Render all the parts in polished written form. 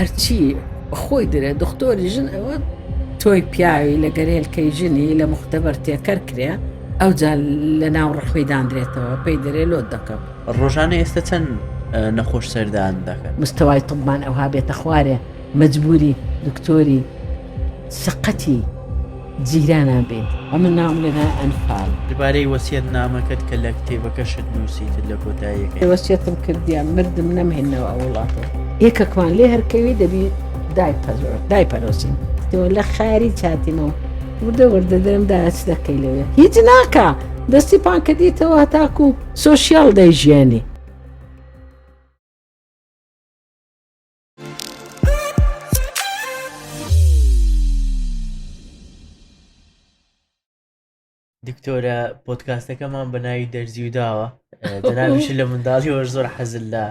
هەرچی خۆی درێ دکتۆری ژن ئەوە تۆی پیاوی لە گەرێلکەی ژنی لە مختبەر تێکەر کرێ ئەو جا لە ناو ڕەخوی دانرێتەوە پێی دەرێ لۆت دەکەم. ڕۆژانە ئێستا چەند نەخۆش سەردان دەکەن؟ مستەوای طبمان ئەوها بێتە خوارێ مەجبوری دکتۆری سقەتی جیرانان بێت ئەمە نام لەنا ئەنفال. دەبارەی وەسیەت نامەکەت کە لە کتێبەکەشت نووسیت لە کۆتاییەکەی وەسیەتم کردیان مردم نەمهێنەوە ئەو وڵاتە یەکەکمان لێ هەرکەوی دەبی دایپەرۆسین تۆ لە خاری چاتیمەوە وردە وردە دەرمدا ئەچ دەکەی لەوێ هیچ ناکە دەستی پانکە دیتەوە هەتاکو و سۆشیال دەیژێنی. دکتۆرە پۆدکاستەکەمان بە ناوی دەرزی و داوە جەنابیش لە منداڵیەوە زۆر حەزت لە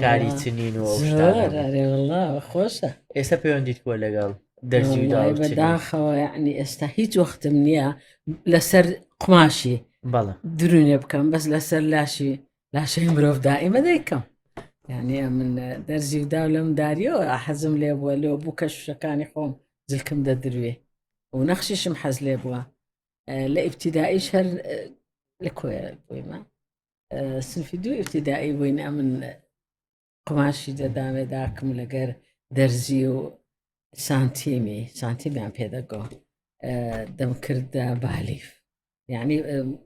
کاری چنین و ئەوشتانەوەڵ خۆشە. ئێستا پەیوەندیت کۆ لەگەڵ دەرزی و داوە بەداخەوە یعنی ئێستا هیچ وەختم نییە لەسەر قماشی بەڵێ درونێ بکەم بەس لەسەر لاشەی مرۆڤ دائیمە دەیکەم. یعنی من دەرزی و داو لەم داریەوە حەزم لێ بووە لێ بوو کە شوشەکانی خۆم جلکم دەدروێ و نەخشیشم حەز لێ بووە لە ئیبتیدائیش هەر لە کۆیە بوویمە سنفی دوو ئیبتیدایی بووین ئەمن قماشی دەدامێ داکم لەگەر دەرزی و سانتیمیان پێدەگۆ دەمکردە بالیف یعنی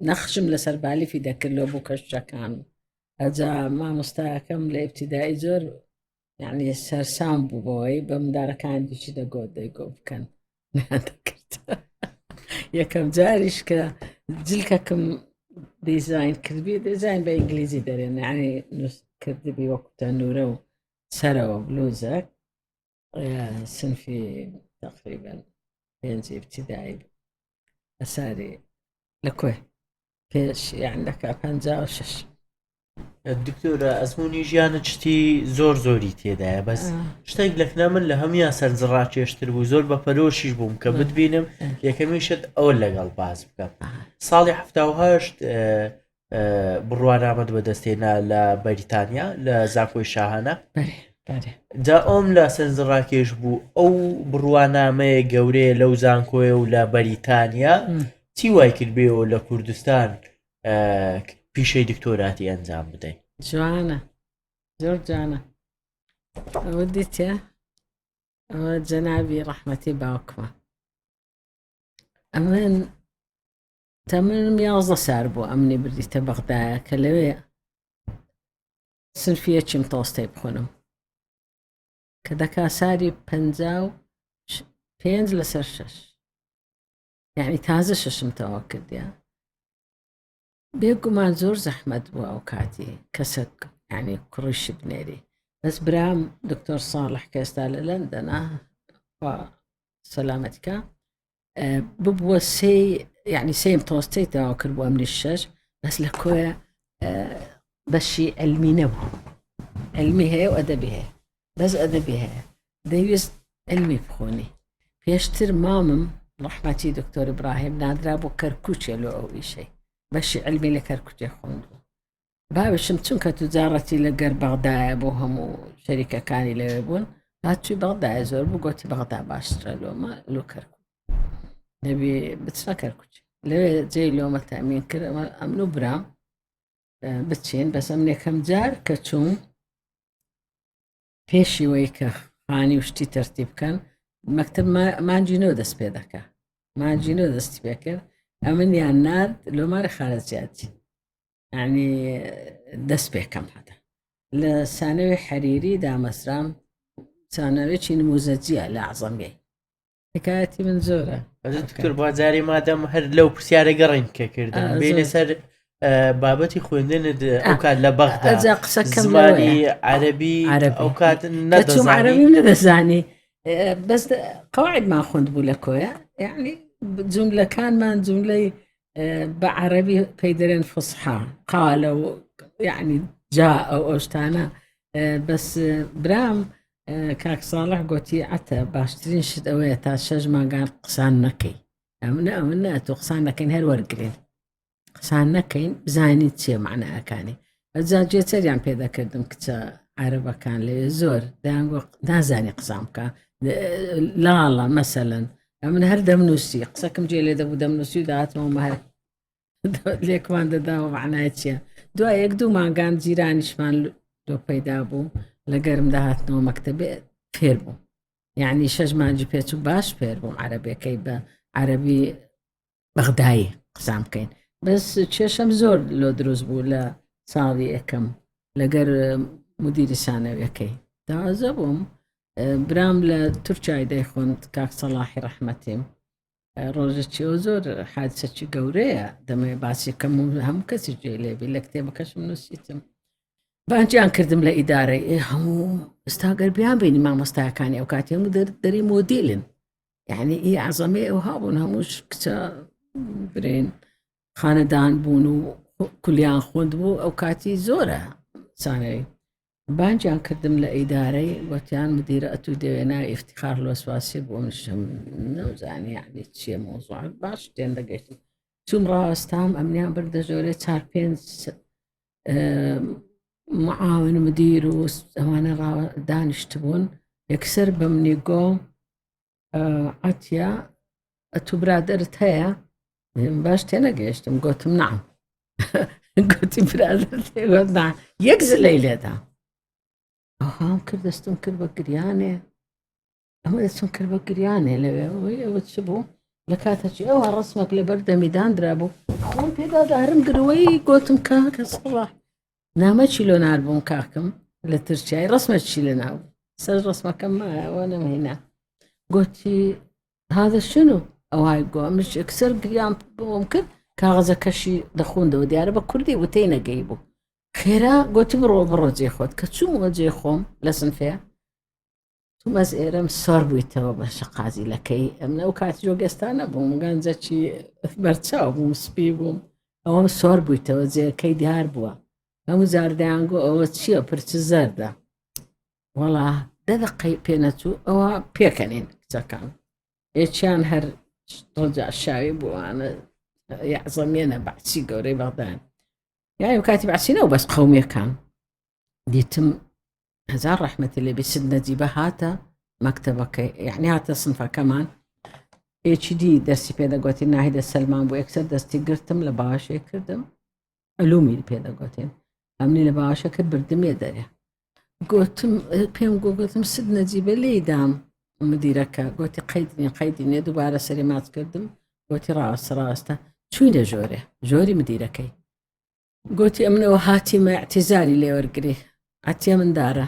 نەخشم لەسەر بالیفی دەکردەوە بوو کەشتەکان ئەجا مامۆستایەکەم لە ئیبتیدایی زۆر یعنی سەرسام بوو بۆی بە منداڵەکان دیشی دەگۆ دەیگۆ بکەن دەکرد. یەکەم جاریش کە جلکەکەم دیزاین کردبی دیزاین بە ئینگلیزی دەرێن یعنی کردبی وەکوتە نورە و سەرەوە بلوزەک سنفی تقریبا پێنجی ابتدایی ئەساری لە کوێ پێش یان دەکا 56. دکتۆرە ئەزمموی ژیانە شتی زۆر زۆری تێدایە بەس شتێک لەکنا من لە هەمیان سەرنجڕاکێشتر بوو زۆر بە پەرۆشیش بووم کە بتبینم یەکەمیشت ئەوە لەگەڵ باز بکەم. ساڵی 1970 بڕوانامەد بەدەستێنا لە بەریتانیا لە زانکۆی شاهانە جا ئەوم لە سەرنجڕاکێش بوو ئەو بڕوانامەیە گەورەیە لەو زانکۆیە و لە بەریتانیا چی وای کرد بێەوە لە کوردستان پیشەی دکتۆراتی ئەنجام بدەین. جوانە زۆر جوانە ئەوە دیتە ئەوە جەنابی ڕەحمەتی باوکمە ئەمن تەمەنم 11 سال بوو ئەمنی بردیتە بەغدایە کە لەوێ سنفیەکیم تۆستەی بخۆنم کە دەکا ساری 55 لەسەر 6 یعنی تازە ششم تەوا کردیە بێگومان زۆر زەحمەت بوو ئەو کاتی کەسێک یعنی کوڕیشی بنێری بەس برام دکتۆر ساڵح کە ئێستا لە لەندەنە سەلامەتیکە ببووە یعنی سێم تۆستەی تەوا کرد بوو ئەمنی 6 بەس لە کۆیە بەشی ئەلمی نەبوو ئەلمی هەیە و ئەدەبی هەیە بەس ئەدەبی هەیە دەویست ئەلمی بخۆنی پێشتر مامم ڕەحمەتی دکتۆر ئیبراهیم نادرا بۆ کەرکوچێ لۆ ئەو ئیشەی بەشی ئەلمی لە کەرکوچێ خوێندبوو باوشم چونکە توجارەتی لەگەر بەغدایە بۆ هەموو شەریکەکانی لەوێ بوون هاتووی بەغدایە زۆر بوو گوتی بەغدا باشترە لۆمە لۆ کەرکوچ نەبی بچنە کەرکوچ لەوێ جێی لۆمە تەمین کرد ئەمن و برام بچین بەس ئەم یەکەم جار کە چوون پێشی وەی کە خانی وشتی تەرتیب بکەن مەکتب مانجینەوە دەست پێ دەکا مانجینەوە دەستی پێ کرد ئەمن یان نرد لۆمارە خارەجیاتی یعنی دەست پێکەم هەتا لە سانەوەی حەریری دامەسرام سانەوێکی نموزەجیە لە عەزەمیە حکایەتی من زۆرە دکتۆر بازاری مادەم هەر لەو پرسیارە گەڕین کە کردن بینە سەر بابەتی خوێندنت ئەو کات لە بەغدا زمانی عەرەبی ئەو کات نەدەزانی بەس قەواعیدمان خوێند بوو لە کۆیە یعنی جوملەکانمان جوملەی بە عەرەبی پێی دەرێن فوسحا قالە و یعنی جا ئەو ئەوشتانە بەس برام کاک ساڵح گوتی ئەتە باشترین شت ئەوەیە تا 6 مانگان قسان نەکەی ئەمە تۆ قسان نەکەین هەر وەرگرین قسان نەکەین بزانیت چیە معناەکانی ئەجا گوێچەریان پێدەکردم کچە عربەکان لێ زۆر دەیانگۆ نازانی قسامکە لاڵە مەسەلەن من هەر دەمنووسی قسەکەم جێ لێ دەبوو دەمنووسی و داهاتمەوە مەهر لێکمان دەداوە معنای چییە دوای 1-2 مانگان جیرانیشمان دۆ پەیدا بوو لە گەرم داهاتنەوە مەکتەبێ فێر بوو یعنی 6 مانجی پێچ و باش فێر بووم عەرەبیەکەی بە عەرەبی بەغدایی قسام بکەین بەس کێشەم زۆر لۆ دروست بوو لە ساڵی یەکەم لەگەر مدیری ثانەویەکەی تازە بووم برام لە تورکای دەیخۆند کاک سەڵاحی ڕەحمەتیم ڕۆژێکی زۆر حادسەی گەورەیە دەمێ باسیکەم و هەموو کەسی جێ لێبی لە کتێبەکەشم نووسیتم بانجیان کردم لە ئیدارەی هەموو ئستاگەر بیان بینی مامۆستایەکانی ئەو کاتی هەموو دەری مۆدیلن یعنی ئی عەزەمەی ئەو هابوون هەمووش کچە برین خانەدان بوون و کولیان خوند بوو ئەو کاتی زۆرە سانەوی بانجیان کردم لە ئیدارەی وەتیان مدیرە ئەتوو دەوێنا ئیفتیخار لۆسواسی بۆ منشم نەوزانی یعنی چییە مۆزوع باش تێن دەگەیتم چوم ڕاستام ئەمنیان بردە ژۆرە 4-5 معاون مدیر و ئەوانە دانیشت بوون یەکسەر بە منی گۆ ئەتیا ئەتوو برادرت هەیە باش تێنەگەیشتم گوتم نعم گوتی برادرت هەیە نعم یەک زلەی لێدا ئەوهام کرد دەستم کرد بە گریانێ ئەمە دەچم کرد بە گریانێ لەوێ ئەوە چ بوو لە کاتەچی ئەوە ڕسمێک لە بەردەمیدانرا بوو خۆم پێدادارم گرەوەی گوتم کاکە سەڵاح نامە چیلۆنار بووم کاکم لە ترکیای ڕسمە چی لە ناو سەر ڕسمەکەم ئەوە نەمهێنا گوتی هذا شنو ئەوهای گۆ منش ئەکسەر گریان بۆم کرد کاغەزەکەشی دەخوندەوە دیارە بە کوردی وتەی نەگەی بوو خێرا گوتی بڕۆ جێ خۆت کە چوومە جێ خۆم لە سنفەیە تو مەز ئێرەم سۆر بوویتەوە بە شەقازیلەکەی ئەم ئەو کاتی جۆگەستانە بووم گەنجەکی بەرچاو بووم سپی بووم ئەوەم سۆر بوویتەوە جێەکەی دیار بووە هەموو زاردەیانگۆ ئەوە چییە پرچ زەردە وەڵا دەدەقەی پێنەچوو ئەوە پێکەنین کچەکان ئێچیان هەر ڕجا شاوی بووانە یاعزەمێنە بەعچی گەورەی بەغدان یای کاتی بەعسینەوە بەس قەومیەکان دیتم هەزار ڕەحمەتی لێبێ سید نەجیبە هاتە مەکتەبەکەی یعنی هاتە سنفەکەمان ئێچی دی دەستی پێدەگوتی ناهیدە سەلمان بوو یەکسەر دەستی گرتم لە باشێ کردم ئەلومی پێدەگوتێن ئەمنی لە باشە کرد بردمێ دەرێ گوتم پێم گوتم سید نەجیبە لێدام مدیرەکە گوتی قەیدینێ دووبارە سەری ماچ کردم گوتی ڕاستە چووینە ژۆری مدیرەکەی گوتی ئەمنەوە هاتیمە اعتیزاری لێ وەرگری عەتیە مندارە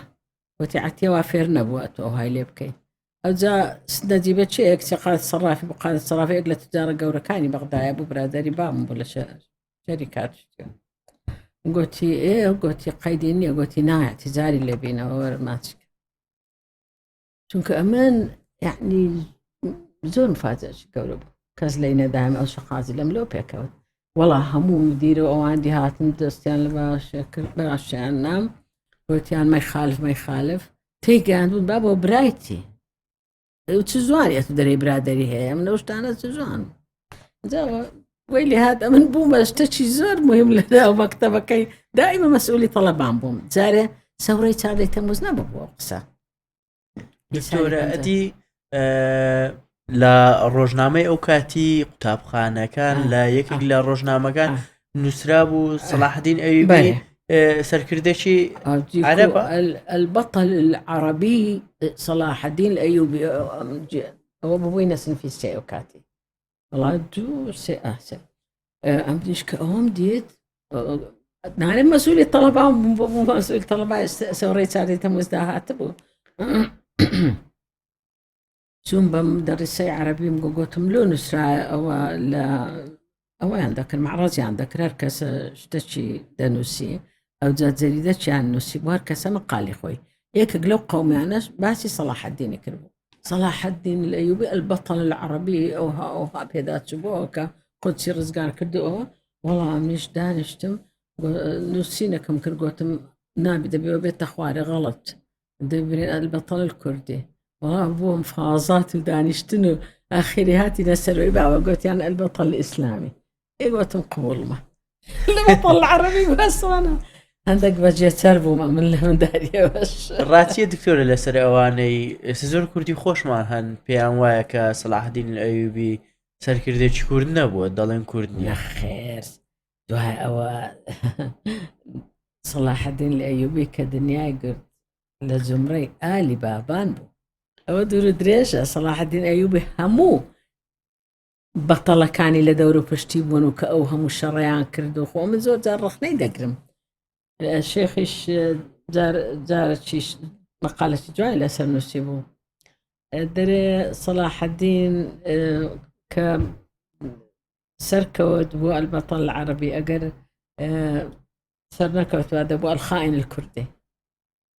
گوتی عەتیەوە فێر نەبووە تۆ های لێ بکەی ئەوجا نەجیبە چەیەک قاد سەرافی بۆ قاد سەرافەیەک لە تجارە گەورەکانی بەغدایە بوو برادەری بام بوو لە شەری کاتشتێ گوتی گوتی قەیدی نییە گوتی نایە اعتیزاری لێ بینەوە وەرماچ چونکە ئەمن یعنی زۆر مفاجئەکی گەورە بوو کەس لەی نەدایم ئەو شەقازی لەم لەو پێکەوت وەڵا هەموو مدیرە ئەوان هاتن دەستیان لە باشە کرد باشیان نام گوتیان مەی خالف تێیگەیان بوون با بۆ برایتی چ زوانی ئەتو دەرەی برادەری هەیە من ئەو شتانە چ جوان وەی لێ هات ئەمن بوومە شتێکی زۆر مهم لەناو مەکتەبەکەی دائیمە مەسئولی تەڵەبان بووم جارێ سەورەی 4 تەموز نەبوو قسە دکتۆرە ئەدی لە ڕۆژنامەی ئەو کاتی قوتابخانەکان لە یەکێک لە ڕۆژنامەکان نووسرا بوو سەلاحدین ئەیوبی سەرکردێکی عەرەبە البطل العربي صلاح الدين الأيوبي هو بوينة سنفي سي وكاتي والله دو سي أحسن أم ديش كأهم ديت نعلم مسؤولي الطلبة مسؤولي الطلبة سوري ساري تموزداهات بو شوم بمدرسي عربي مقوتهم لو نسرع أو عندك المعرض عندك ركز شتشي دانوسي أو زاد زريدتش عن نوسي وهركز مقالي خوي هيك قلو قومي أنا باسي صلاح الدين يكربو صلاح الدين الأيوبي البطل العربي أوها بيدات شبوكا قدسي رزقان كردو والله مش دانشتم نوسينا كم كرقوتم نابي دبي بيت أخواري غلط دبي البطل الكردي والله أبوه مفاوضات ودانشتنو آخري هاتي نسألوا إبا وقلت يعني البطل الإسلامي إيقوتم قول ما البطل العربي بس أنا عندك بەجێتەر بوومە من لەم داریە بەش ڕاتیە دکتۆرە لەسەر ئەوانەی ئێستا زۆر کوردی خۆشمان هەن پێیان وایە کە سەلاحدین ئەیوبی سەرکردێکی کورد نەبووە دەڵێن کورد نییە. نەخێر دوای ئەوە سەلاحەدین ئەیوبی کە دنیای گرت لە جمرەی ئالی بابان بوو ئەوە دوور و درێژە. سەلاحەدین ئەیوبی هەموو بەتەڵەکانی لە دەور و پشتی بوون و کە ئەو هەموو شەڕیان کرد و خۆ من زۆر جار ڕخنەی دەگرم. شێخیش جارێکیش مەقالەتی جوای لەسەر نووسی بوو دەرێ سەلاحەدین کە سەرکەوت بوو ئەلبەتە العەرەبی ئەگەر سەر نەکەوتوە دەبوو الخائن الکوردی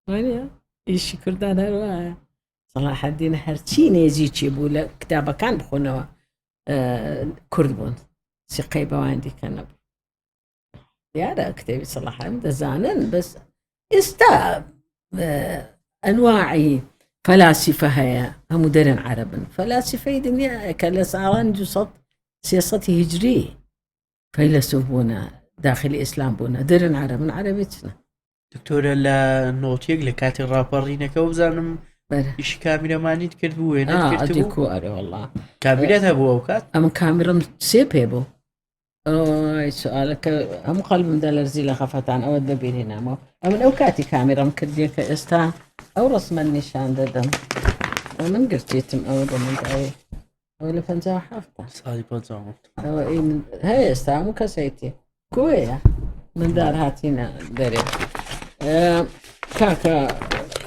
وانە ئیشی کوردان هەروایە. سەلاحەدین هەرچی نێزیی بوو لە کتابەکان بخۆنەوە کورد بوون سیقەی بەوان دیکە نەبوو. دیارە کتێبی سەلاحەدین دەزانن بەس ئێستا ئەنواعی فەلاسیفە هەیە هەموو دەرن عەرەبن. فەلاسیفەی دنیا کە لە ساڵان 200 هیجری فەیلسوف بوونە داخلی ئیسلام بوونە دەرن عەرەبن عەرەبی چنە. دکتۆرە لە نۆتێک لە کاتی ڕاپەڕینەکە بزانم ئیشی کامیرەمانیت کرد بوو ئەدیکو ئەرێ وەڵڵا کابرێت هەبوو ئەو کات ئەم کامرم سێ پێ بوو. سوالەکە هەموو قەلبمدا لەرزی لە خەفەتان ئەوە ببینینەمەوە ئەمن ئەو کاتی کامێرەم کردیە کە ئێستا ئەو ڕسمەن نیشان دەدەم من گرتیتم ئەوە بەمنداوی ئەوە لە 57 ساڵی 50 ئەوە هەیە ئێستا هەموو کەسەیتی کوێیە مندار هاتینە دەرێ کاکە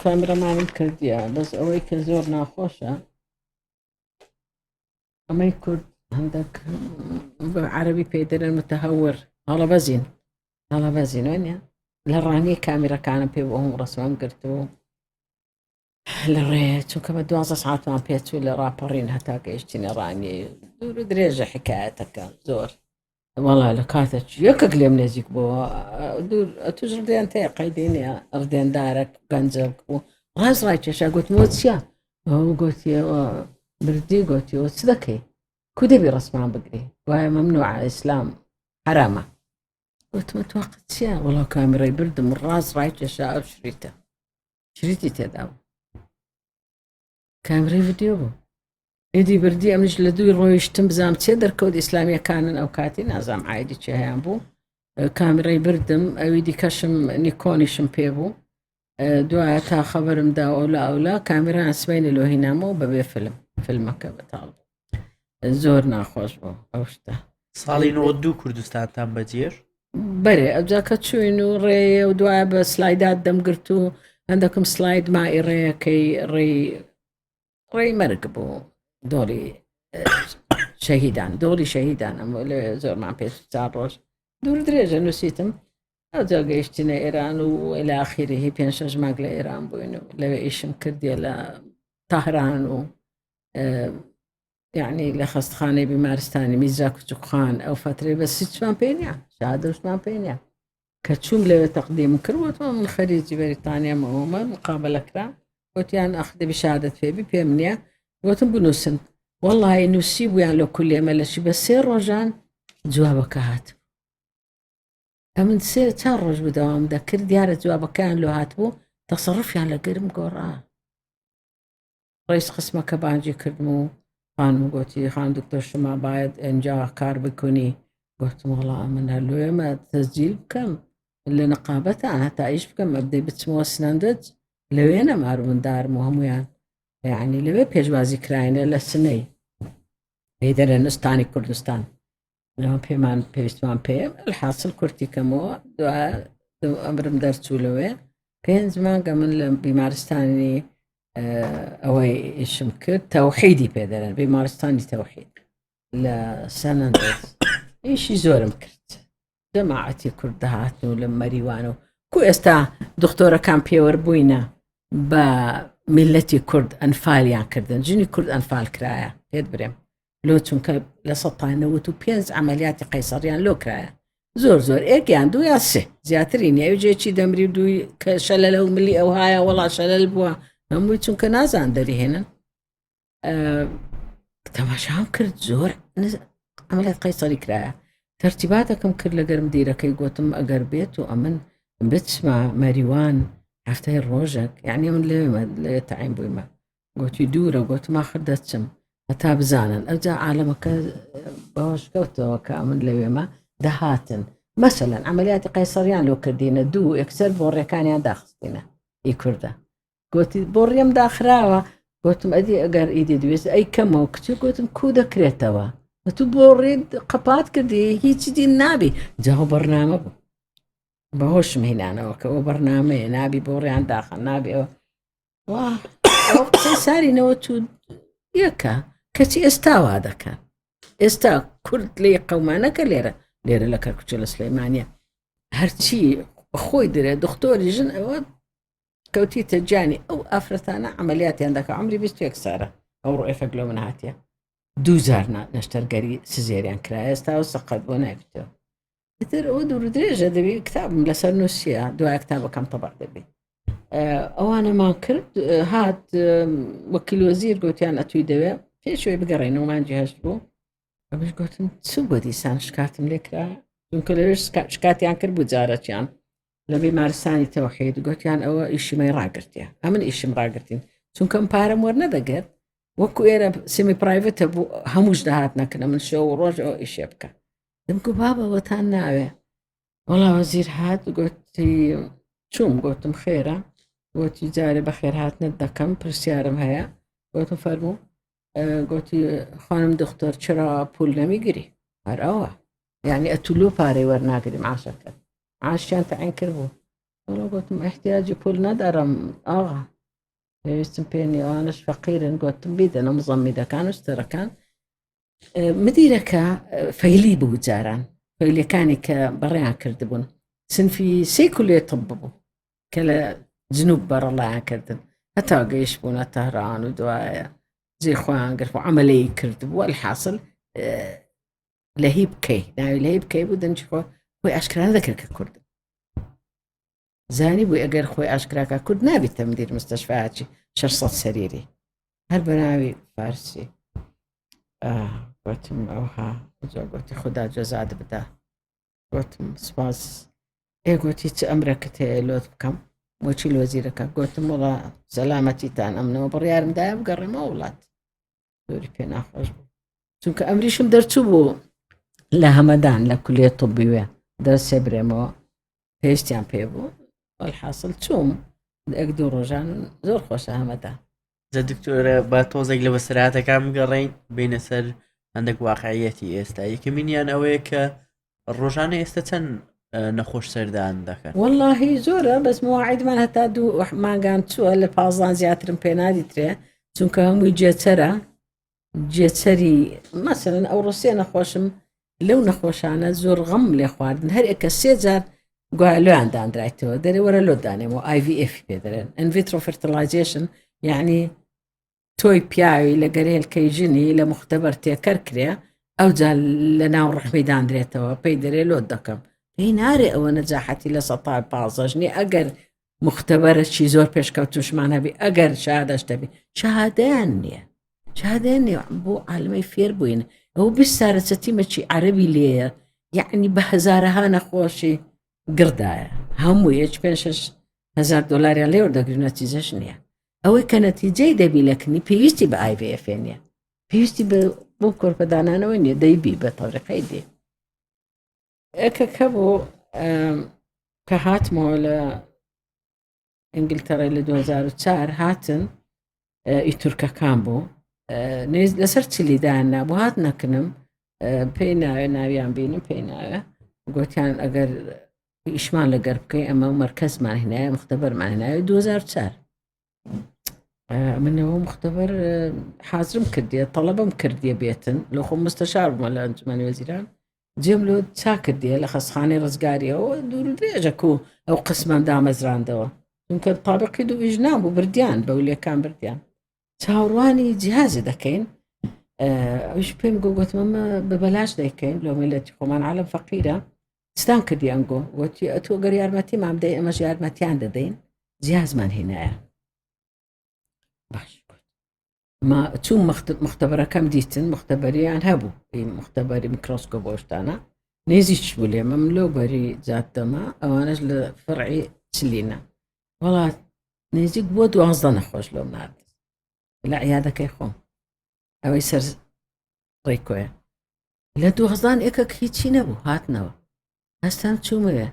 کامێرەمانم کردیە بەس ئەوەی کە زۆر ناخۆشە ئەمەی کورد هەندێک عەرەبی پێدەرن متەهەور هەڵەبەزین وێنە لە ڕانی کامێرەکانم پێ بۆ هەموو ڕسمم گرتو لە ڕێ چونکە بە 12 ساعتمان پێچوو لە ڕاپەڕین هەتا گەیشتینە ڕانی دوور و درێژە حکایەتەکە زۆر وەڵا لە کاتە یەکێک لێم نێزیک بووە دوور توش ڕدێن تەیە قەیدێنە ڕدێندارێک گەنجەک بوو ڕاز ڕای کێشا گوتمەوە چییە ئەو گوتیەوە بردی گوتیەوە چ دەکەی کو دەبی ڕسمان بگری وایە مەمنوعە ئیسلام حرامە گوتمە توقت چییە وەڵا کامێرەی بردم ڕاز ڕای کێشا ئەو شریتی تێدا بوو کامێرەی ڤیدیۆ بوو ئیدی بردی ئەمنش لە دوی ڕۆیشتم بزانم چێ دەرکەوت ئیسلامیەکانن ئەو کاتی نازام عایدی چێ هەیان بوو کامێرەی بردم ئەوی دیکەشم نیکۆنیشم پێ بوو دوایە تا خەبەرمدا ئەولا کامێران سبەینە لۆهینامەوە بەبێ فیلمەکە بەتاڵ زۆر ناخۆش بوو ئەو شتە. ساڵی 92 کوردستانتان بەجێر بەرێ ئەوجاکە چوین و ڕێ و دوایە بە سلایدات دەمگرت و هەندێکم سلاید مای ڕێیەکەی ڕێی مەرگ بوو دۆڵی شەهیدان ئەمە لێ زۆرمان پێ 4 ڕۆژ دوور درێژە نووسیتم ئەوجا گەیشتینە ئێران و ئێلاخیرهی 5-6 مانگ لە ئێران بووین و لەوێ ئیشم کردیە لە تاهران و یعنی لە خەستخانەی بیمارستانی میرزا کوچوخان ئەو فترەی بە سیچمان پێنیە شادوشمان پێنیە کە چوم لەوێ تەقدیم کردوەوە من خەریجی بەریتانیامەوەمە مقابلەکرا وتیان ئەخدەبی شادت پێبی پێم نییە وتم بنووسن وەڵڵی نووسی بوویان لە کولێمە لەشی بە 3 ڕۆژان جوابەکە هات ئەمن 4 ڕۆژ بدەوام دەکرد دیارە جوابەکەیان لۆ هاتبوو تەسەڕفیان لە گرم گۆڕا ڕئیس قسمەکە بانجی کردم و خانم گوتی خانم دکتۆر شما باید اینجا کار بکنی گوتم وەڵا من هەلوێمە تەسجیل بکەم لە نەقابەتان هەتا ئیش بکەم ئەبدەی بچمەوە سنەندج لەوێ نەمار مندارم و هەمویان یعنی لەوێ پێشوازی کراینە لە سنەی پێدەرە نوستانی کوردستان لەمە پێمان پێویستمان پێم الحاصل کورتیکەمەوە ئەمرم دەرچوو لەوێ 5 مانگە من لە بیمارستانی ئەوەی ئیشم کرد تەوحیدی پێدەرن بیمارستانی تەوحید لە سەنەندەز ئیشی زۆرم کرد جەماعەتی کورد دەهاتن و لە مەریوانە و کو ئێستا دکتۆرەکان پێوەربووینە بە میلەتی کورد ئەنفالیان کردن ژنی کورد ئەنفال کرایە پێت برێم لۆ چونکە لە 1995 عملیاتی قەیسەریان لۆ کرایە زۆر ئێکیان 2 یا 3 زیاتری نیە ئەوجێکی دەمری و دوی کە شەلە لەو ملی ئەو هایە وەڵا شەلەل بووە هەمووی چونکە نازان دەریهێنن تەماشام کرد زۆر عملیات قەیسەری کرایە تەرتیباتەکەم کرد لەگەرم دیرەکەی گوتم ئەگەر بێت و ئەمن بتسمع ماريوان هفتهي الروجك يعني من اللي تعين بويما قلت يدورة قلت ما خدتشم هتا بزانا أرجع عالمك باش قلت وكامل لويما دهاتن مثلا عمليات قيصريان لو كردينا دو يكسر بوريكانيا داخستينا يكردا قلت بوريم داخراوا قلت أدي أقر إيدي دويس أي كم وقت قلت كودا كريتوا تو بوريد قبات كردي هي تدي النابي جاو برنامج بهوش مهنا أنا وبرنامج نابي بوري عن داخل نابي وقت ساري نوتو يكا كتي استوى هذا كان استوى كرد لي قومانا كليرة ليرة لك كتشل سليمانية هرتشي أخوي دري دكتوري جن كوتي تجاني أو أفرثانا عملياتي عندك عمري بيستو يكسارة أو رؤية فقلو من هاتيا دوزارنا نشترقري سيزيريان كراي استوى سقط ونايبتو ودور درجة دبي كتاب ملسر نسيا دواء كتابة كم طبع دبي أو أنا ما كرت هات وكيل وزير قلت يعني أتوي دواء في شوي بقرين وما نجهز له بس قلت تسوى دي سان شكاتم لك لا كل شكاتي عن كربو زارت يعني لبي مارساني توحيد قلت يعني أو إيش ما يراقرتي أمن إيش مراقرتين سون كم بارم ورنا دقر وكو إيرا سيمي برايفت هموش دهاتنا كنا من شو وروج أو إيش يبكى دمكو بابا وتانا والله وزير هات قلت شوم قلت مخيرة قلت جاري بخير هات ندكم برسيارم هيا قلت فرمو قلت خانم دكتور چرا پول نمیگیری هر يعني اتلو پاره ورناگریم معاشك معاشيان تعين كربو والله قلت احتياجي پول ندارم آقا بيستم بيني وانش فقير قلت بيدنا مضمدة كان اشتركان مديرك فيلي بوزاران فيلي كاني كبريان كردبون سنفي سيكل يطببو كلا جنوب بر الله كردن حتى قيش بونا طهران ودوايا زي خوان قرفوا عملي كردبو والحاصل لهيب كي ناوي لهيب كي بودن شخو خوي أشكرا ذكر كرد زاني بوي أقر خوي أشكرا كرد نابي تمدير مستشفياتي شرصة سريري هل بناوي فارسي قلت أوها قلت خدا جزاد بدا قلت سباس قلت أمرك تلوث بكم وشي الوزيرك قلت والله سلامتي تان أمنا وبريار مدايم قرر ما أولاد دوري بين أخرج چونك أمري شم درتو بو لهمدان لكلية طبية درس بريمو هيشتيان بيبو والحاصل توم أقدر رجان زور خوش همدان زە دکتۆرە با تۆزێک لە بەسەراتەکان بگەڕێین بینە سەر هەندێک واقعیەتی ئێستا یەکەمینیان ئەوەیە کە ڕۆژانە ئێستا چەند نەخۆش سەردان دەکەن والله زۆرە بەس مواعید من هەتا دوو مانگان چووە لە پازان زیاترم پێ نادیترێ چونکە هەمووی جێچەرە جێچەری مەسەرەن ئەو ڕۆسیە نەخۆشم لەو نەخۆشانە زۆر غەم لێ خواردن هەر ئێکە سێ جار گوالۆیان دانرایتەوە دەرێ وەرە لۆ دانێمەوە IVF پێ دەرێن ئینڤیترۆ فەرتیلایزێشن یعنی تۆی پیاوی لە گەرێلکەی ژنی لە مختبەر تێکەر کرێ ئەو جا لە ناو ڕحمی دانرێتەوە پێی دەرێ لۆ دەکەم پێی نارێ ئەوە نەجاحەتی لە سەتای پازەژنی ئەگەر مختبەرەکی زۆر پێشکەوتوشمان هەبی ئەگەر شادەش دەبی شادیان نییە شادیان نیە بۆ عالمەی فێر بووین ئەو بیستارە چەتیمەکی عەرەبی لێیە یعنی بە هەزارەها نەخۆشی گردایە هەموو هیچ $5,000 لێوە دەگرنە چیزەش نییە ئەوەی کە نەتیجەی دەبی لەکنی پێویستی بە IVF نییە پێویستی بۆ کۆرپەدانانەوەی نیە دەیبی بە تەڕێقەی دێ ئەکەکە بۆ کە هاتمەوە لە ئینگلتەرە لە 2004 هاتن ئیتورکەکان بوو لەسەر چلیداننا بۆ هات نەکنم پێی ناوێ ناویان بینم پێی ناوێ گوتیان ئەگەر ئیشمان لەگەر بکەی ئەمە مەرکەزمان هێنایە مختبەرمان هێنایە 2004 منەوە مختبەر حازرم کردیە تەڵەبم کردیە بێتن لە خۆ مستەشار بوومە لە ئەنجومەنی وەزیران جێم لۆ چا کردیە لە خەسخانەی ڕزگاریەوە دوور و درێژە و ئەو قسمم دامەزراندەوە چونکە تابقی دوو ئیژنام بوو بردیان بەولێکان بردیان چاوەڕوانی جیهازی دەکەین ئەوش پێم گوتمەمە بەبەلاش دەیکەین لە میلەتی خۆمان عالم فەقیرە ستان کردیان گۆ وتی ئەتۆ گەر یارمەتیمان بدەی ئەمەش یارمەتیان دەدەین جیهازمان هێنایە باش ما چوون مختبەرەکەم دیتن مختبەریان هەبوو مختبەری میکرۆسکۆپ بۆشتانە نێزیش بوو لێ مەم لەو بەری جاتەمە ئەوانش لە فڕعی چلینە وڵات نێزیک بۆ 12 نەخۆش لەو نردە لە عیادەکەی خۆم ئەوەی سەر ڕێکۆیە لە 12 ئێکەک هیچی نەبوو هاتنەوە هەستان چوومەوێ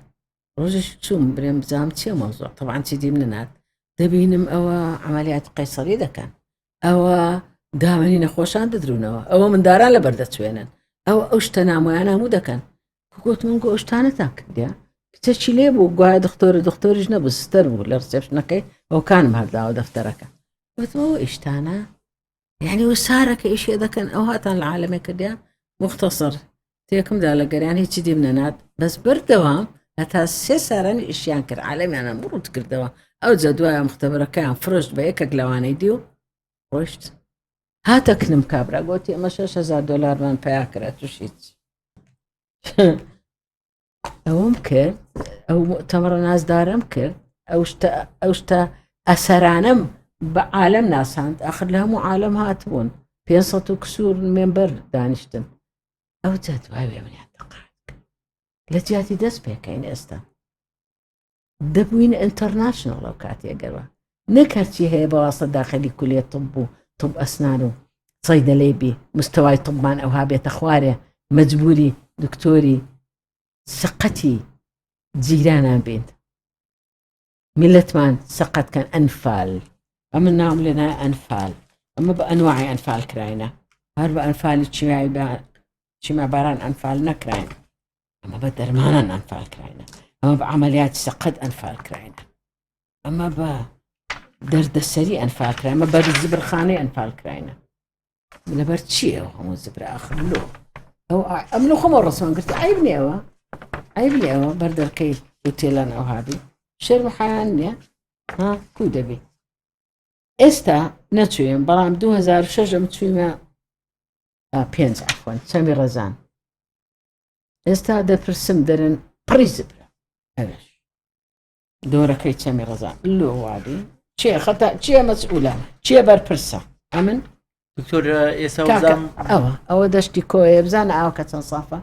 ڕۆژش چووم برێم بزانم چیە مەوزوع طبعاً چی دیم نەنات دەبینم ئەوە عملیاتی قەیسەری دەکەن ئەوە دامەنی نەخۆشان دەدرونەوە ئەوە منداران لە بەردەچوێنن ئەو شتە نامۆیان هەموو دەکەن گوتم گۆ شتانتان کردیا کچە چی لێ بوو گوایە دکتۆریش نەبوو سستەر بوو لە ڕسێپشنەکەی ئەو کانم هەرداوە دەفتەرەکە وتمەوە ئیشتانە یعنی و سارەکە ئیشێ دەکەن ئەو هاتان لە عالەمێ کردیا مختصر تێکمدا لە گەریان هیچی دیم نەنات بەس بەردەوام هەتا 3 سارانی ئیشیان کرد عالەمیانە بڕوت کردەوە ئەو جەدوایە مختبەرەکەیان فرۆشت بە یەکێک لەوانەی دی و ڕۆشت هاتەکنم کابرا گوتی ئەمە 6,000 دۆلارمان پیا کرا توش هیچ ئەوم کرد ئەو تەمەڕە نازدارم کرد ئەو شتە ئەسەرانم بە عالەم ناساند ئاخر لە هەموو عالەم هاتبوون 500 و کسور مێمبەر دانیشتن ئەو جەدوای وێمنیان دەقات لە جیاتی دەست پێکەین ئێستا دەبووین ئینتەرناشنڵ ئەو کاتێگەرەوە نەکەرچی هەیە بەواسە داخلی کولێت طب بوو طب ئەسنان و صەیدەلەیبی مستەوای طبمان ئەوها بێتە خوارێ مەجبوری دکتۆری سقەتی جیرانان بین میلەتمان سقەتکەن ئەنفال ئەمە ناوم لێنای ئەنفال ئەمە بە ئەنواعی ئەنفال کراینە هەر بە ئەنفالی چیما باران ئەنفال نەکراین ئەمە بە دەرمانان ئەنفال کراینە ئەمە بە عملیاتی سقەت ئەنفال کراینە ئەمە بە دەردەسەری ئەنفال کراین ئەمە بەر زبرخانەی ئەنفال کراینە لەبەر چییە هەموو زبرە ئاخر لۆ ئەم لە خۆمە ڕسمان گرت عیب نیەوە بەردەرکەی وتێلان ئەو هابی شەرم حیان نییە کوی دەبێ ئێستا نەچوێم بەڵام 2006 چوویمە 5 عفوان چەمی ڕەزان ئێستا دەپرسم دەرن پڕی زبرە ئەوش دۆرەکەی چەمی ڕەزان لۆ وابی چیە خەتا چیە مەسئولە چیە بەرپرسە ئەمن دکتۆر ئێستا ئەوە دەشتی کۆیە بزانە ئاوکە چەند سافە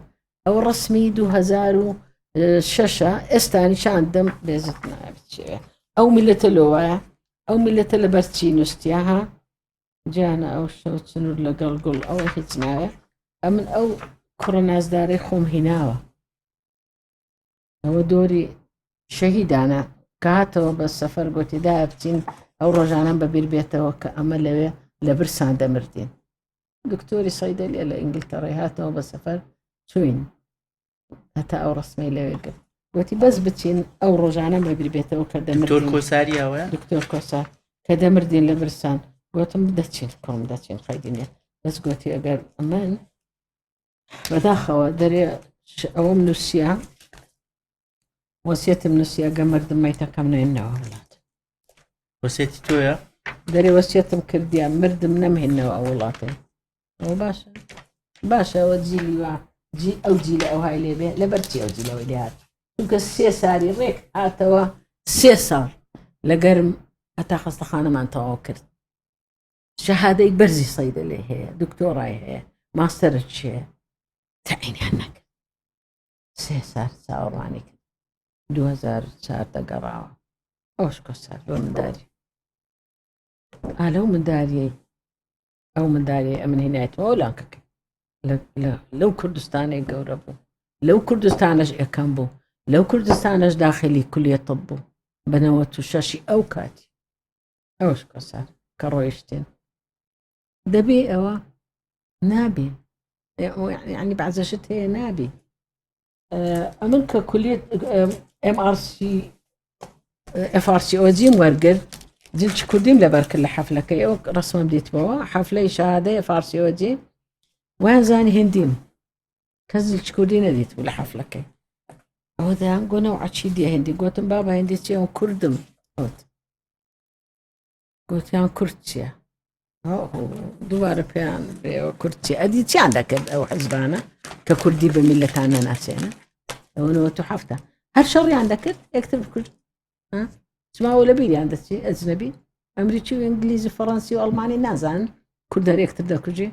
ئەو ڕسمی 2006 ئێستانی شاندەم بێزت نابێت ئەو میلەتە لۆوایە ئەو میلەتە لە بەرچی نووسیاها جانە ئەو شەو چنور لەگەڵ گوڵ ئەوە هیچ نایە ئەمن ئەو کوڕە نازدارەی خۆم هیناوە ئەوە دۆری شەهیدانە کاتەوە بە سەفەر گوتیدایە بچین ئەو ڕۆژانە بەبیر بێتەوە کە ئەمە لەوێ لە برسان دەمردین دکتۆری سەیدەلیە لە ئینگلتەڕی هاتەوە بە سەفەر چوین هەتا ئەو ڕسمەی لەوێ کرد گوتی بەس بچین ئەو ڕۆژانە بەبیر بێتەوە کە دکتۆر کۆساریەوە دکتۆر کۆسار کە دەمردین لە برسان گوتم دەچین کوڕم دەچین خەیدینێ بەس گوتی ئەگەر ئەمن بەداخەوە دەرێ ئەوەم نووسیا وەسیەتم نووسیا گەمەردم مەیتەکەم نێنەوە وڵات وەسیەتی تۆیە دەرێ وەسیەتم کردیان مردم نەمهێنەوە ئەو وڵاتێ ئەو باشە ئەوە جیلی وە ئەو جیلە ئەو های لێبێ لەبەرچی ئەو جیلەوەی لێ هات چونکە 3 ساری ڕێک هاتەوە 3 ساڵ لە گەرم هەتا خەستەخانەمان تەواو کرد شەهادەی بەرزی سەیدەلێ هەیە دکتۆڕای هەیە ماستەرت چێە تەعینیان نەکرد 3 سار چاوەڕوانی کرد 2004 دەگەڕاوە ئەوش کۆسار بۆ منداری ئالەو منداریەی ئەمن هێنایەتەوە وەڵانکەکە لەو کوردستانی گەورە بوو لەو کوردستانەش ئەەکەم بوو لەو کوردستانەش داخلی کولیە طب بوو بە 96 ئەو کاتی ئەوش کۆسار کە ڕۆیشتێن دەبێ ئەوە نابێ یعنی بەعزەشت هەیە نابێ ئەمن کە کولیت FRCOGم وەرگرت جلچ کوردیم لەبەر کرد لە حەفلەکەی ئەو ڕسمم دیتبەوە حەفلەی شەهادەی FRCOG ویان زانی هندیم کەس جلچ کوردی نەدیت بوو لە حەفلەکەی ئەوە دەیان گۆ نەوعەچی دیە هندی گوتم بابە هندی چیە کوردم گوتیان کورد چییە دووبارە پێیان بێەوە کورد چی ئەدی چیان دەکرد ئەو حەزبانە کە کوردی بە میلەتان نەناسێنە ئەوەنەوە تو حەفتە هەر شەڕیان دەکرد یەکتر بکرد چماوە لە بیریان دەچی ئەجنەبی ئەمریکی و ئینگلیزی فەڕەنسی و ئەڵمانی نازانن کوردەر یەکتر دەکوژی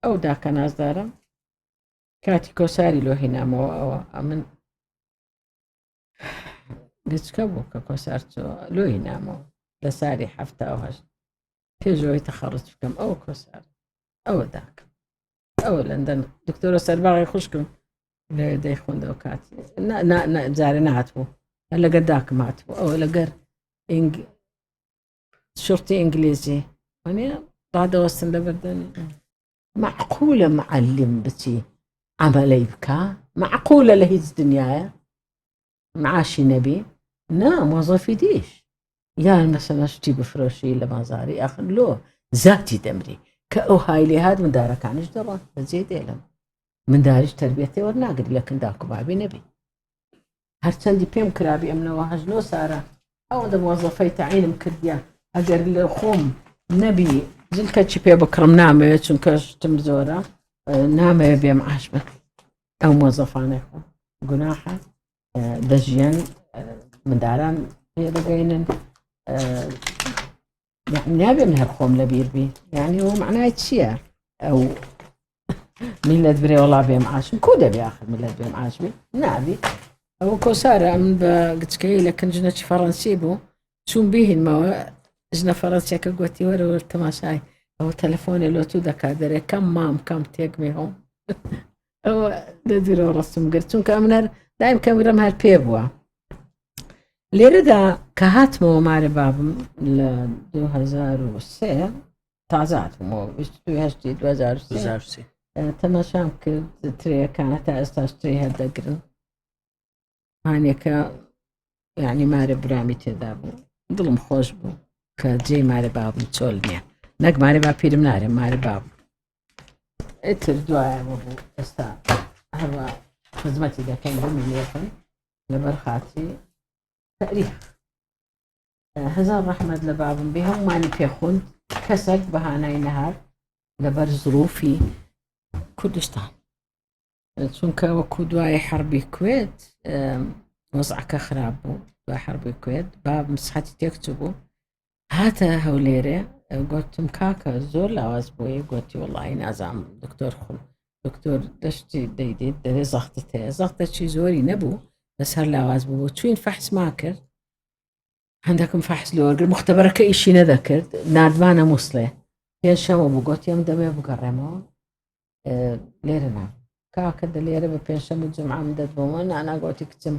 ئەو داکە نازدارم كاتي كوساري لو هنا من قسكبو كوسارتو لو هنا لساري حفتا أو هش تيجوي تخرج كم أو كوسار أو ذاك أو لندن دكتورة سرباغي خشكم لا يديخون دوكاتي نا زاري نعتبو هلا قداك معتبو أو لقر شرطي إنجليزي يعني بعد وصل لبردني معقولة معلم بتي عملي بكا معقولة لهيز دنيايا معاشي نبي نعم وظيفي ديش يا مثلا اشتي بفروشي لما زاري اخر لو ذاتي دمري كأو هاي لي هاد من دارك عنش درا بزيد إلم من دارش تربيتي ورناقد لكن داكو بابي نبي هرچندی پێم کرابی ئەم نەوە هەژنۆ سارە ئەوەندە موظفەی تعینم کردیان ئەگەر لە خۆم نەبی جلکەچی پێ بکڕم نامەوێت چونکە شتم زۆرە نامەوێت بێم عاش بن ئەو مۆزەفانەی خۆم گوناحە دەژیان منداڵان پێ دەگەینن نابێن هەر خۆم لەبیر بی یعنی ئەو معنای چییە ئەو میلەت برێ وەڵا بێم عاشم کۆ دەبێ آخر میلەت بێم عاش بی نابی ئەو کۆسارە من بە گچکەی لە کنجنەی فەڕەنسی بوو چوون بیهینمەوە ژنە فەڕەنسیەکە گوتی وەرەوە تەماشای ئەو تەلەفۆنێ لۆ تو دەکات دەرێ کەم مام کەم تێکمی هۆم ئەوە دەدیرەوە ڕستم گرت چونکە ئەمنەر دایم کەمیرەم هەر پێ بووە لێرەدا کە هاتمەوە مارە بابم لە 2003 تازە هاتمەوە 2003 تەماشام کرد ترێەکانە تا ئێستاش ترێ هەردەگرن هانێکە یعنی مارە برامی تێدا بوو دڵم خۆش بوو کە جێی مارە بابم چۆل نییە نەک مارە با پیرم نارێ مارە بابم ئیتر دوایەوە بوو ئێستا هەروە خزمەتی دەکەین بۆ میلێتن لەبەر خاتی تاریخ هەزار ڕەحمەت لە بابم بێ هەمومانی پێخوند کەسێک بەهانای نەهار لەبەر زروفی کوردستان چونکە وەکو دوای حربی کوێت وەزعەکە خراپ بوو دوای حربی کوێت بابم سحەتی تێکچوو بوو هاتە هەولێرێ گوتم کاکە زۆر لاواز بووی گوتی وەڵی نازام دکتۆر خوڵ دکتۆر دەشتی دەیدێت دەرێ زەختت هەیە زەختەکی زۆری نەبوو بەس هەر لاواز بوو چوین فەحسما کرد هەندێکم فەحس لێ وەرگرت مختبەرەکە ئیشی نەدەکرد نردمانە مووسڵێ پێنج شەمە بوو گوتی ئەم دەبێ بگەڕێمەوە لێرە نا کاکە دە لێرە بە پێنجشەمە و جومعەم دەدبەوە ناناگوتی کچم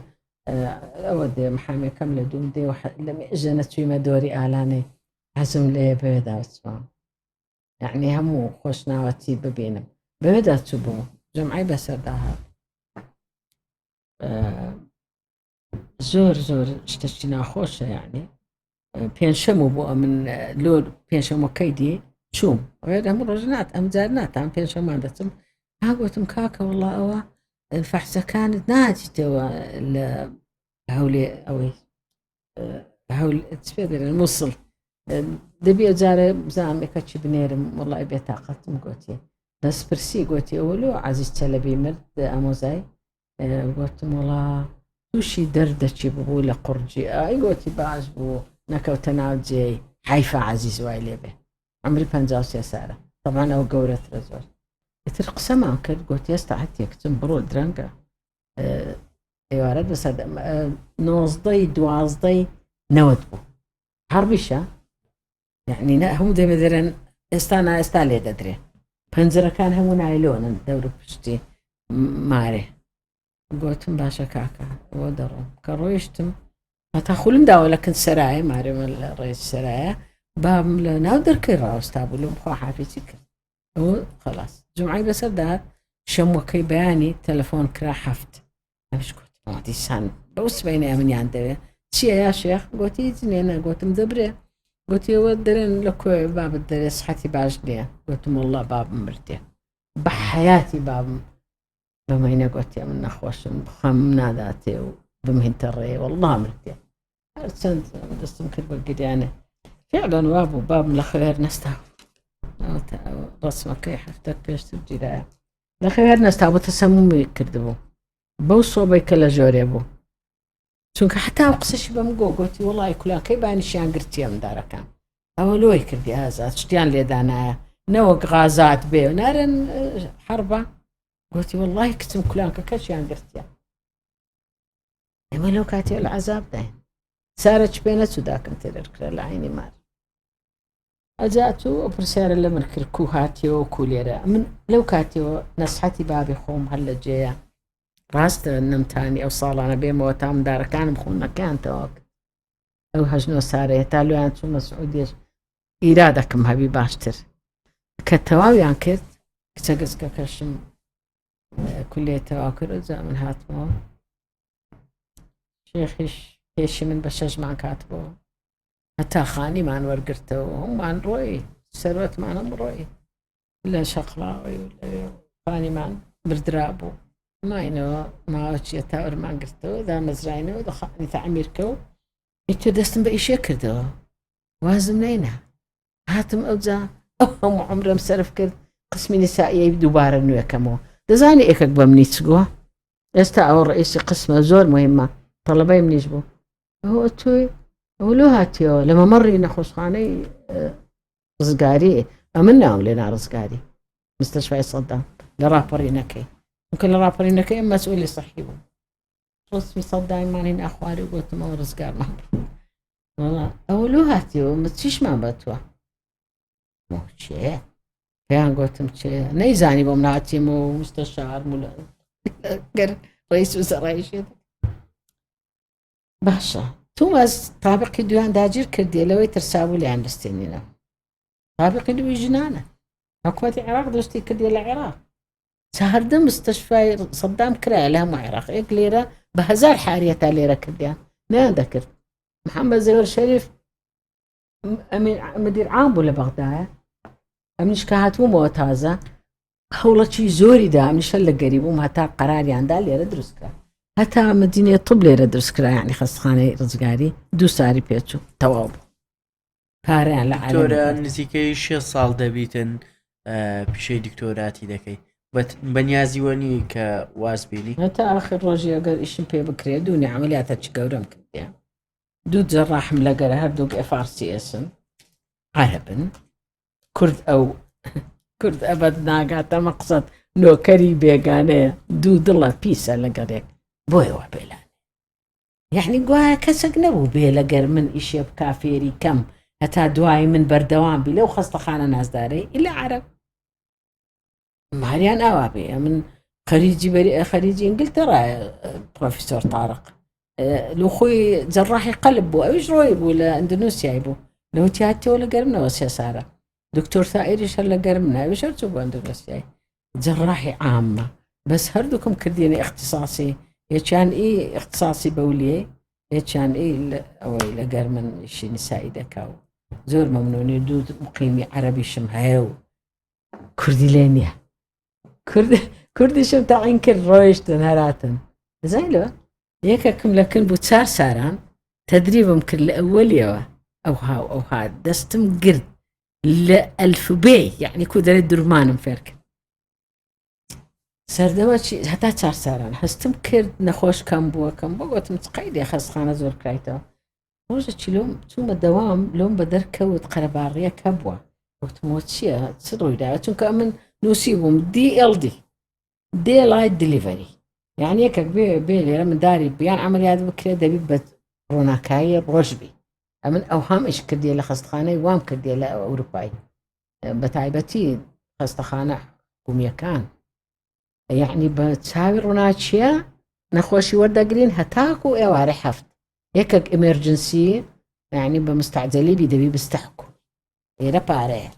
ئەوە دێ محامێکەم لە دوم دێ لە مێژە نەچوویمە دۆری ئالانەی حەزم لێ بەوێدا بچووم یعنی هەموو خۆشناوەتی ببینم بەوێدا چوو بوو جومعەی بەسەردا هات زۆر زۆر شتێکی ناخۆشە یعنی پێنجشەم بوو من لۆ پێنجشەمەکەی دی چووم هەموو ڕۆژ نات ئەم جار ناتان پێنجشەمان دەچم هاگوتم کاکە وەڵا ئەوە فەحسەکانت ناچیتەوە لە هەولێ ئەوەی پێ دەرێن مووسڵ دەبێ جارە زامێکە چی بنێرم وەڵای بێتاقەتم گوتی دەستپرسی گوتی ئەوە لۆ عەزیز چەلەبی مرد ئامۆزای گوتم وەڵا تووشی دەردەچی ببوو لە قورجی ئای گوتی باش بوو نەکەوتە ناو جێی حیفە عەزیز وای لێبێ عمری 53 ساڵە طبعاً ئەو گەورەترە زۆر ئیتر قسەمان کرد گوتی ئێستا هەتێکچم بڕۆ درەنگە ئێوارەت بەسەر 19 نەوەت بوو هەڕبیشە یعنی هەموو دەبێ دەرێن ئێستا ئێستا لێ دەدرێ پەنجەرەکان هەموو نایلۆنن دەورە پشتی مارێ گوتم باشە کاکە ئەوە دەڕۆم کە ڕۆیشتم هەتا خولم داوە لە کن سەرایە مارێمە لە ڕێز سەرایە بابم لە ناو دەرکەی ڕاوەستا بوو لەم خوا حافیزی کرد ئەوە خلاص جومعەی بەسەردات شەموەکەی بەیانی تەلەفۆن کرا هەفت ئەمش گوتم دیسان بەو سبەینە منیان دەوێت چییە یا شێخ گوتی جنێنە گوتم دەبرێ گوتی ئەوە دەرێن لە کوێ بابت دەرێ سحەتی باش نییە گوتم وەڵڵا بابم مردێ بە حەیاتی بابم بەمەینە گوتی من نەخۆشم بخەم ناداتێ و بمهینتە ڕێ وەڵڵا مردێ هەرچەند دەستم کرد بە گریانە فعلا وا بوو بابم لە خەوێر نەستا ڕسمەکەی هەفتە پێشتر گیرایە لە خەوێر نەستا بۆ تەسەمومی کردبوو بەو سۆبەی کە لە ژۆرێ بوو چونکە حتا ئەو قسەشی بەم گوتی وەڵی کولاکەی بانیشیان گرتیە مندارەکان ئەوە لۆی کردی ئازاد شتیان لێدانایە نەوەک غازات بێ نارن حربە قلت والله كتم كلانك كشيان قرتيا اما لو كاتي العذاب داين سارج بينت ذاك انت الى عيني مار اجاتو برسالة لمن كركو هاتيو كوليرا من لو كاتيو نصحتي بابي خوم هلا جايه راست نمتاني او صالة بيمو تام دار كان بخونا كان توك او هجنو ساري تالو يعني شو مسعودية إرادكم هبي باشتر كتواوي عن كرت كتاقز كشم كلية تواكر زمن هاتمو شيخش هيش من بشج مع كاتبو حتى خاني ما نورقرتو هم عن روي سروت معنا مروي لا شقلاوي ولا خاني ما بردرابو ما إنه ما أشي تاور ما قرتو ذا مزرعينو ذا خاني تعميركو إنتو دستن بأي شيء كردو وازم لينا هاتم أوزا هم عمرهم سرف كرد قسم نسائي دوباره نويا كمو دزاني إيك أكبر من يتسقوه يستعور رئيس قسم زور مهمة طلبي من يجبو هو توي ولو هاتيو لما مري نخش خاني رزقاري أمناهم لنا رزقاري مستشفى صدام لرابرينكي ممكن لرابرينكي مسؤولي صحيبه رسمي صدام ما هنا أخواري وقلت ما رزقار ما والله أولو هاتيو متشيش ما بتوا مو شيء كان قلت متشي نيزاني بمناتي مو مستشار مو قر رئيس وزراء شيء باشا توماس طابق دوان داجر كردي لو يترساوي لي عن السنين طابق دوي جنانة حكومة العراق دوستي كردي العراق سهردم مستشفى صدام كرا لها مع العراق إيك ليرة بهزار حارية ليرة كرديان ما ذكرت محمد زهير شريف مدير عام ولا بغداد أمنش كهاتو موتازة حولت شي زوري دا أمنش هلا قريب وما تا قراري عن دالي ردرس كرا هتا مدينة طب لي ردرس كرا يعني خاص خاني رزقاري دو ساري بيتشو تواب كاري على دكتورة نزيكي شي صال دبيتن بشي دكتوراتي دكي بنيازي وني كواز بيني هتا آخر روجي أقل إيش بي بكري دوني عمليات تشقورم كديا دو جراح ملقرا هردوك FRCS عربن كرد أو كرد أبد ناقاتا مقصد نو كري بيقاني دو دلا بيسا لقريك بوي وبيلان يعني قواها كسق نبو بيلقر من إشي بكافيري كم هتا دواي من بردوان بي لو خاصة خانا ناس داري إلا عرب ماريان أوابي من خريجي إنجلترا بروفيسور طارق لو خوي جراحي قلب بو أوش رويب ولا إندونيسيا يبو لو تياتي ولا قرمنا وسياسارة دكتور ثائري شلا قرمنا أوش أرتبو إندونيسيا جراحي عامة بس هردوكم كرديني اختصاصي يكان إيه اختصاصي بوليه يكان إيه أو إلى قرمن شي نسائي دكاو زور ممنوني دود مقيمي عربي شمهاو كردي لينيا كردي شم تعين كل رويش نهاراتن زين له يككم لكن بوتسار ساران تدريبهم كل أول يوا أو هاد دستم قرد لألف بي يعني كودر الدرمان مفرك سردوات شي حتى تسار ساران هستم كرد نخوش كم بوا قلت متقيدي خاص خانة زور كرايتو روجت لوم ثم الدوام لوم بدر كود قربارية كبوا قلت موتشيا تصيروا دا كأمن نسيبهم DLD Daylight Delivery يعني هيك بي من داري بيان عمليات بكرة دبيبت روناكاية برجبي أمن أوهام إيش كردي لخستخانة وام كردي لأوروباي بتعبتي خستخانة حكومية كان يعني بتساوي روناتشيا نخوشي ودا قرين هتاكو إيواري حفت هيك إمرجنسي يعني بمستعجلي بيدبي بستحكو إيه باري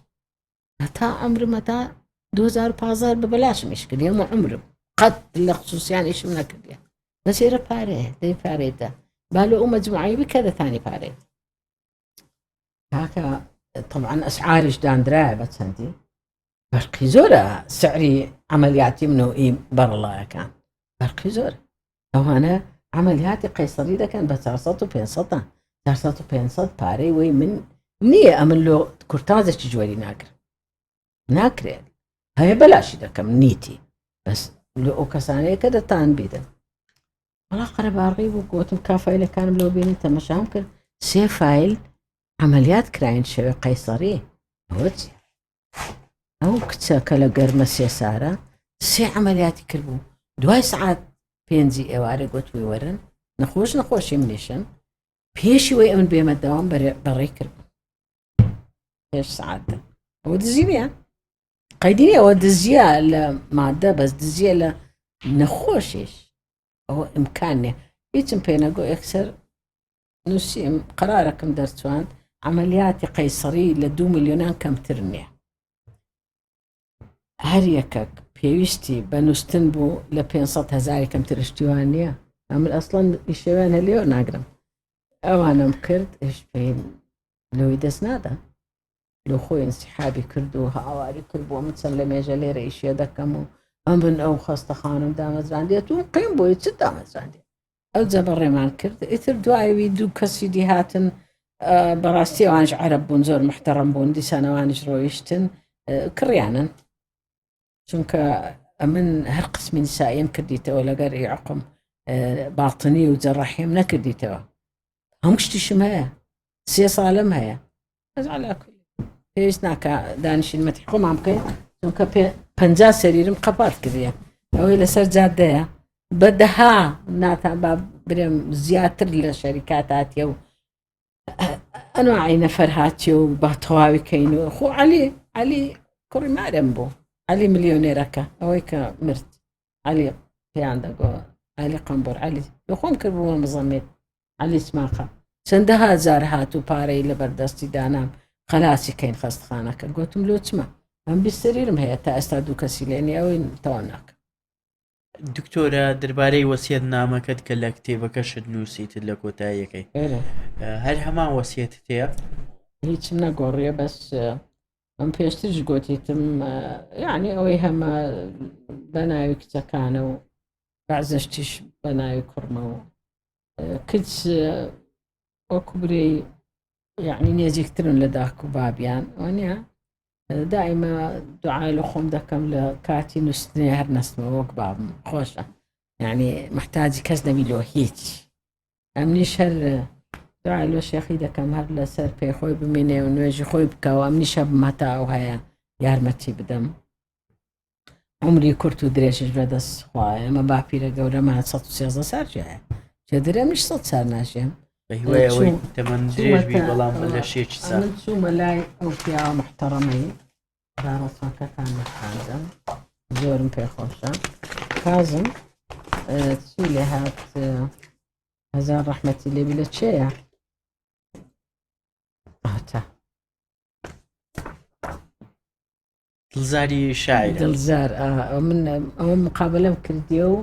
هتا عمر متى 2015 ببلاش مشكلة يوم عمره قد لخصوص يعني إيش منك بس إيه باري دي باري ده بالو مجموعي بكذا ثاني باري هكا طبعا أسعار جدان دراعي بتسندي فرقي زورة سعري عملياتي منو إيه بر الله كان فرقي زورة أو أنا عملياتي قيصري ده كان بتعصته بينصتا تعصته بينصت باري وي من نية أمن له كرتازة تجوري ناكر هاي بلاش ده كم نيتي بس لو كسانة كده تان بيده والله قرب أرغيب وقوت مكافأة اللي كان بلو بيني تمشى ممكن سي فايل عمليات كراين شوي قيصري هوتي أو كتا كلا قرمة سيسارة سێ عملیاتی کردبوو دوای سعات پێنجی ئێوارە گوتوی وەرن نەخۆشی منیشن پێشی وەی ئەمن بێمە داوام بەڕێ کرد پێش سعاتە ئەوە دزیە قەیدینی ئەوە دزیە لە مادە بەس دزیە لە نەخۆشیش ئەوە ئیمکانێ هیچم پێ نەگۆ یەکسەر نووسیم قەرارەکەم دەرچوان عملیاتی قەیسەری لە 2 ملیۆنان کەمتر نییە هەر یەکەک پێویستی بە نووسن بوو لە 500,000 کەمتر شتیوان نییە ئەمر ئەسڵەن ئیشەوێن هەلێەوە ناگرم ئەوانم کرد هێش پێ لەوەی دەست نادا لە خۆی ئینسیحابی کرد و هاواری کرد بۆ من چەند لە مێژە لێرە ئیشێ دەکەم و ئەم بن ئەو خەستەخانم دامەزراندێت و قیم بۆی چ دامەزراندێت ئەو جەبە ڕێمان کرد ئیتر دوایوی دوو کەسی دی هاتن بەڕاستی ئەوانش عەرەب بوون زۆر محتەڕەم بوون دیسانەوانش ڕۆیشتن کڕیانن چونکە ئەمن هەر قسمی نسائیم کردیتەوە لەگەر عقم باڵتنی و جەڕەحیم نەکردیتەوە هەموو شتیشم هەیە 3 ساڵم هەیە پێویست ناکە دانیشتنمەتی خۆمان بکەین چونکە 50 سەریرم قەپات کردیە ئەوەی لەسەر جادەیە بەدەها ناتان با برێم زیاتر لە شەریکات هاتیە و ئەنواعی نەفەر هاتیە و با تەواویکەین و خۆ عەلی کوڕی مارم بوو عەلی ملیۆنێرەکە ئەوەی کە مرد عەلی پێیان دەگۆ عەلی قەمبۆر عەلی خۆم کرد بووە مزەمێت عەلی سماقە چەندەها جار هات و پارەی لە بەردەستی دانام خەلاسی کەین خەستخانەکە گوتم لۆ چمە ئەم بیستەریرم هەیە تا ئێستا دوو کەسی لێنی ئەوەی تەواو ناکە دکتۆرە دەربارەی وەسیەت نامەکەت کە لە کتێبەکەشت نووسیتت لە کۆتاییەکەی هەر هەمان وەسیەتت هەیە هیچم نەگۆڕیە بەس ئەم پێشترش گوتیتم یعنی ئەوەی هەمە بەناوی کچەکانە و بەعزەشتیش بەناوی کوڕمە و کچ وەکو برێی یعنی نێزیکترن لە داک و بابیان وانە دائیمە دوعای لە خۆم دەکەم لە کاتی نووسنی هەر نەستمەوە وەک بابم خۆشە یعنی محتاجی کەس نەبی لۆ هیچ ئەمنیش هەر دوعای لۆ شێخی دەکەم هەر لەسەر پێی خۆی بمێنێ و نوێژی خۆی بکەوە ئەمنیشە بمەتا ئەو هەیە یارمەتی بدەم عمری کورت و درێژش بەدەست خوایە ئەمە باپیرە گەورەمان 113 ساڵیە چێ درێمش 100 ساڵ ناژێم بەهیوایەوەی تەمەن درێژبی بەڵام لە شێکی ساڵ چوومە لای ئەو پیاوە محتەڕەمەی ڕاڕەسمەکەتان نەخاندەم زۆرم پێخۆشە کازم چی لێ هات هەزار ڕەحمەتی لێبی لە چێیە ئاتە دڵزاری شاعر دڵزار من ئەوە مقابلەم کردیە و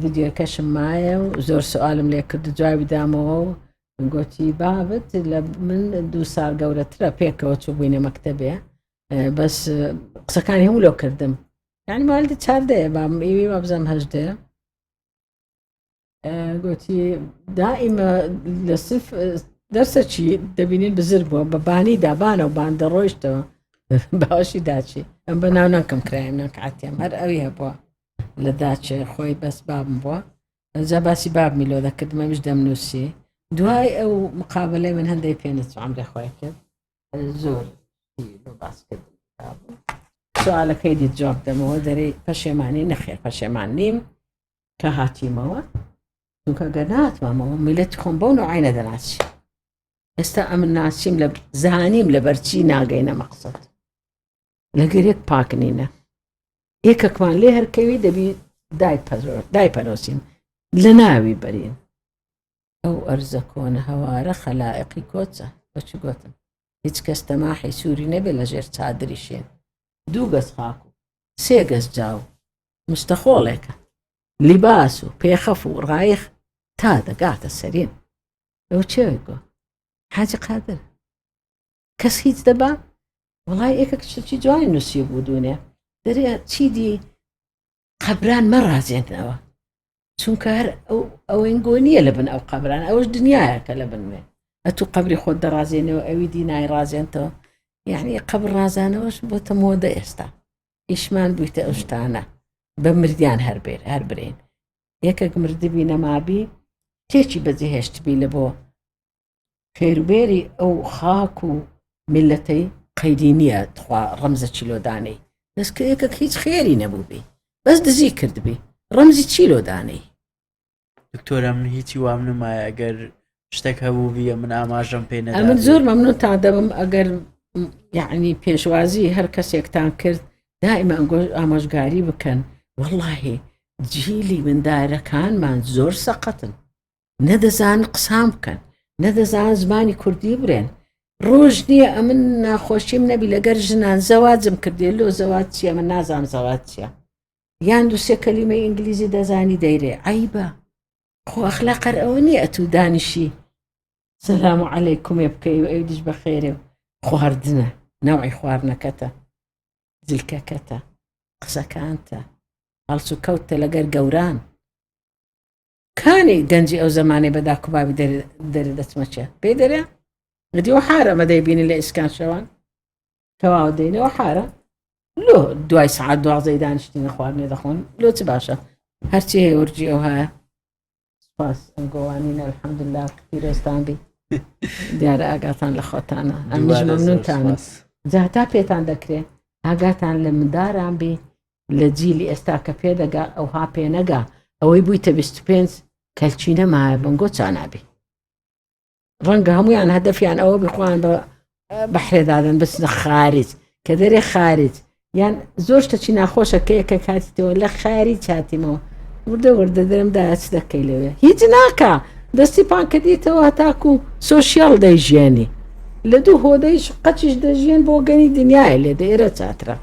ڤیدیۆکەشم مایە و زۆر سوالم لێ کرد جوابی دامەوە و گوتی بابت لە من 2 ساڵ گەورەترە پێکەوە چوو بووینە مەکتەبێ بەس قسەکانی هەموو لۆ کردم یعنی ماڵی 14 بام ئیوی وابزەم 18 گوتی دائیمە لە سف دەرسەچی دەبینین بزر بووە بەبانی دابانە و بان دەڕۆیشتەوە باوەشی داچی ئەم بە ناو ناکەم کرایم ناکعاتیم هەر ئەوی هەبووە لە داچێ خۆی بەس بابم بووە جا باسی باب میلۆ دەکردمەمیش دەمنووسی دوای ئەو مقابلەی من هەندەی پێنەچوام لێ خۆی کرد زۆر باس کرد سوالەکەی دیت جواب دەمەوە دەرەی پەشێمانی نەخێر پەشێمان نیم کە هاتیمەوە چونکە گەر ناتمامەوە میلەتی خۆم بەو نوعی نەدەناسی ئێستا ئەمن ناسیم لە زانیم لە بەرچی ناگەینە مەقسەد لەگەرێک پاکنینە یەکەکمان لێ هەرکەوی دەبی دایپەرۆسین لە ناوی بەرین ئەو ئەرزە کۆنە هەوارە خەلائقی کۆچە بەچ گوتم هیچ کەس تەماحی سووری نەبێت لە ژێر چادری شێن 2 گەز خاک و 3 گەز جاو مستەخۆڵێکە لیباس و پێخەف و ڕایخ تا دەگاتە سەرین ئەو چێوی گۆ حاجی قادر کەس هیچ دەبا وڵای ئێکە چی جوانی نووسی بوو دوونێ دەرێ چیدی قەبران مەڕازێنەوە چونکە هەر ئەوەنگۆ نییە لە بن ئەو قەبران ئەوەش دنیایەکە لە بنوێ ئەتو قەبری خۆت دەڕازێنەوە ئەوی دینای ڕازێنتەوە یعنی قەبر ڕازانەوەش بۆتە مۆدە ئێستا ئیشمان بوویتە ئەو شتانە بە مردیان هەر برین یەکێک مردبی نەمابی تێکی بەجێهێشتبی لە بۆ خێروبێری ئەو خاک و میلەتەی قەیدی نییە خوا ڕەمزە چیلۆدانەی بەس کەیەکە هیچ خێری نەبوو بێ بەس دزی کرد بێ ڕەمزی چیلۆ دانەی دکتۆرە من هیچی وام نمایە ئەگەر شتێک هەبوو بیە من ئاماژەم پێ نەدا من زۆر مەمنونتان دەبم ئەگەر یعنی پێشوازی هەر کەسێکتان کرد دائما ئامۆژگاری بکەن واللهی جیلی مندارەکانمان زۆر سەقەتن نەدەزان قسام بکەن نەدەزان زمانی کوردی برێن ڕۆژ نییە ئەمن ناخۆشیم نەبی لەگەر ژنان زەواجم کردێ لۆ زەواج چیە من نازانم زەواج چیە یان دووسێ کەلیمەی ئینگلیزی دەزانی دەیرێ عیبە خۆ ئەخلاقەر ئەوە نییە ئەتوو دانیشی سەلام عەلەیکوم ێ بکەی و ئەو دیش بەخێرێ خواردنە ناوعی خواردنەکەتە جلکەکەتە قسەکانتە هەڵس و کەوتە لەگەر گەوران کانی گەنجی ئەو زمانەی بەدا کوبابی دەرە دەچمەچە پێی دەرێ گەدیەوە حارە مەدەی بینی لە ئیسکان شەوان تەواو دەینەوە حارە لۆ دوای سعات دوازەی دانیشتینە خواردنێ دەخۆن لۆ چ باشە هەرچی هەیە وەرجی ئەو هەیە سپاس ئەم گۆوانینە الحەمدوللا پیرۆستان بی دیارە ئاگاتان لە خۆتانە ئەمیش مەمنونتانم جاتا پێتان دەکرێت ئاگاتان لە منداران بێ لە جیلی ئێستا کە پێدەگا ئەوها پێ نەگا ئەوەی بوویتە 25 کەلچی نەمایە بنگۆ چانابێ ڕەنگە هەمویان هەدەفیان ئەوە بخوان بە حرێدادن بچنە خارج کە دەرێ خارج یان زۆر شتەچی ناخۆشە کە یەکە کاتیتەوە لە خاری چاتیمەوە وردە وردە دەرمدا چ دەکەی لەوێ هیچ ناکە دەستی پانکە دیتەوە هەتاکو سۆشیال دەیژێنی لە دوو هۆدەیش قەچیش دەژێن بۆ گەنی دنیاە لێدە ئێرە چاترە